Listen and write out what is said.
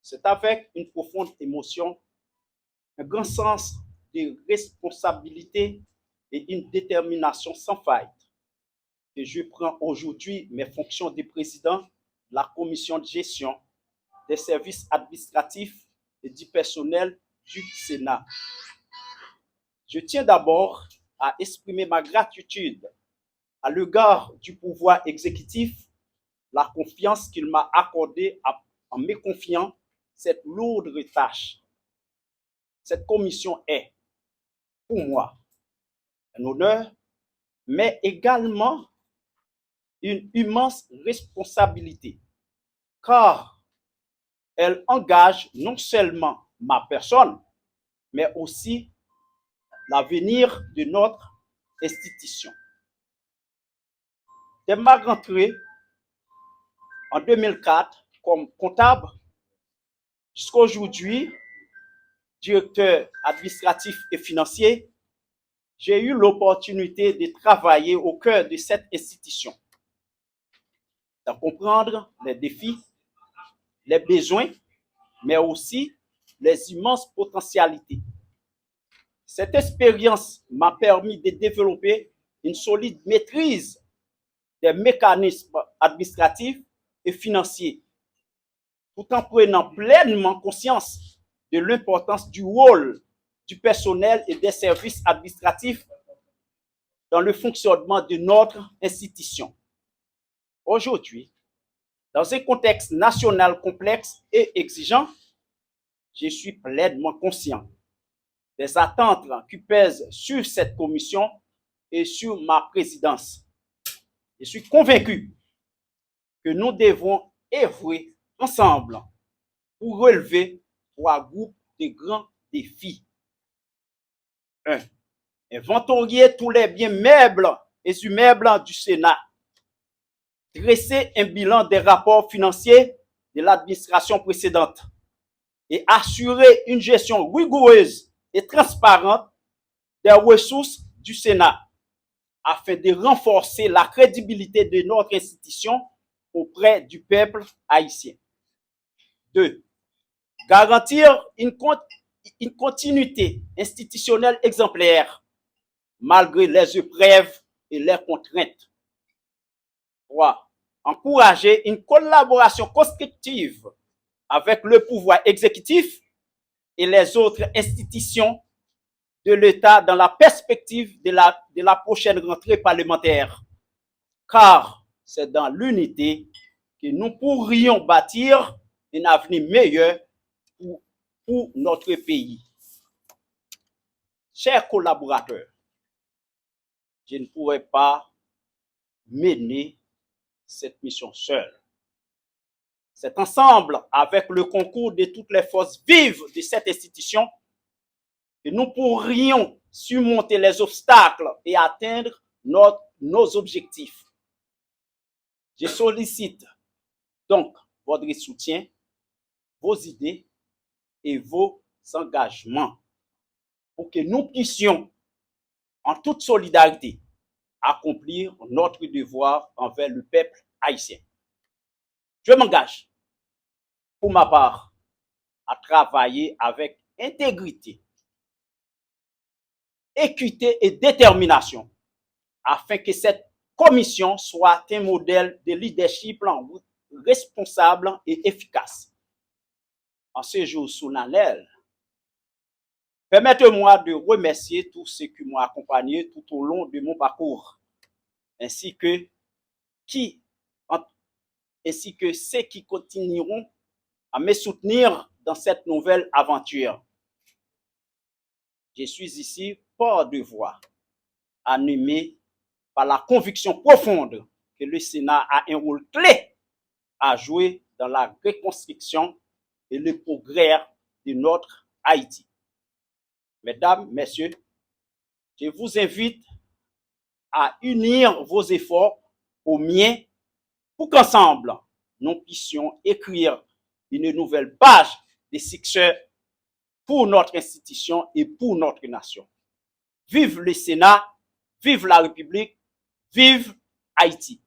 C'est avec une profonde émotion, un grand sens de responsabilité et une détermination sans faille que je prends aujourd'hui mes fonctions de président de la commission de gestion des services administratifs et du personnel du Sénat. Je tiens d'abord à exprimer ma gratitude à l'égard du pouvoir exécutif, la confiance qu'il m'a accordée en me confiant cette lourde tâche. Cette commission est, pour moi, un honneur, mais également une immense responsabilité, car elle engage non seulement ma personne, mais aussi l'avenir de notre institution. Dès ma rentrée en 2004 comme comptable, jusqu'à aujourd'hui, directeur administratif et financier, j'ai eu l'opportunité de travailler au cœur de cette institution, de comprendre les défis, les besoins, mais aussi les immenses potentialités. Cette expérience m'a permis de développer une solide maîtrise des mécanismes administratifs et financiers, tout en prenant pleinement conscience de l'importance du rôle du personnel et des services administratifs dans le fonctionnement de notre institution. Aujourd'hui, dans un contexte national complexe et exigeant, je suis pleinement conscient des attentes qui pèsent sur cette commission et sur ma présidence. Je suis convaincu que nous devons œuvrer ensemble pour relever trois groupes de grands défis. 1. Inventorier tous les biens meubles et immeubles du Sénat. Dresser un bilan des rapports financiers de l'administration précédente et assurer une gestion rigoureuse et transparente des ressources du Sénat afin de renforcer la crédibilité de notre institution auprès du peuple haïtien. 2. Garantir une continuité institutionnelle exemplaire malgré les épreuves et les contraintes. 3. Encourager une collaboration constructive avec le pouvoir exécutif et les autres institutions de l'État dans la perspective de la prochaine rentrée parlementaire. Car c'est dans l'unité que nous pourrions bâtir un avenir meilleur pour notre pays. Chers collaborateurs, je ne pourrais pas mener cette mission seule. C'est ensemble, avec le concours de toutes les forces vives de cette institution, que nous pourrions surmonter les obstacles et atteindre nos objectifs. Je sollicite donc votre soutien, vos idées et vos engagements pour que nous puissions, en toute solidarité, accomplir notre devoir envers le peuple haïtien. Je m'engage, pour ma part, à travailler avec intégrité, équité et détermination afin que cette commission soit un modèle de leadership responsable et efficace. En ce jour solennel, permettez-moi de remercier tous ceux qui m'ont accompagné tout au long de mon parcours, ainsi que ceux qui continueront à me soutenir dans cette nouvelle aventure. Je suis ici par devoir, animé par la conviction profonde que le Sénat a un rôle clé à jouer dans la reconstruction et le progrès de notre Haïti. Mesdames, Messieurs, je vous invite à unir vos efforts aux miens pour qu'ensemble, nous puissions écrire une nouvelle page de succès pour notre institution et pour notre nation. Vive le Sénat, vive la République, vive Haïti.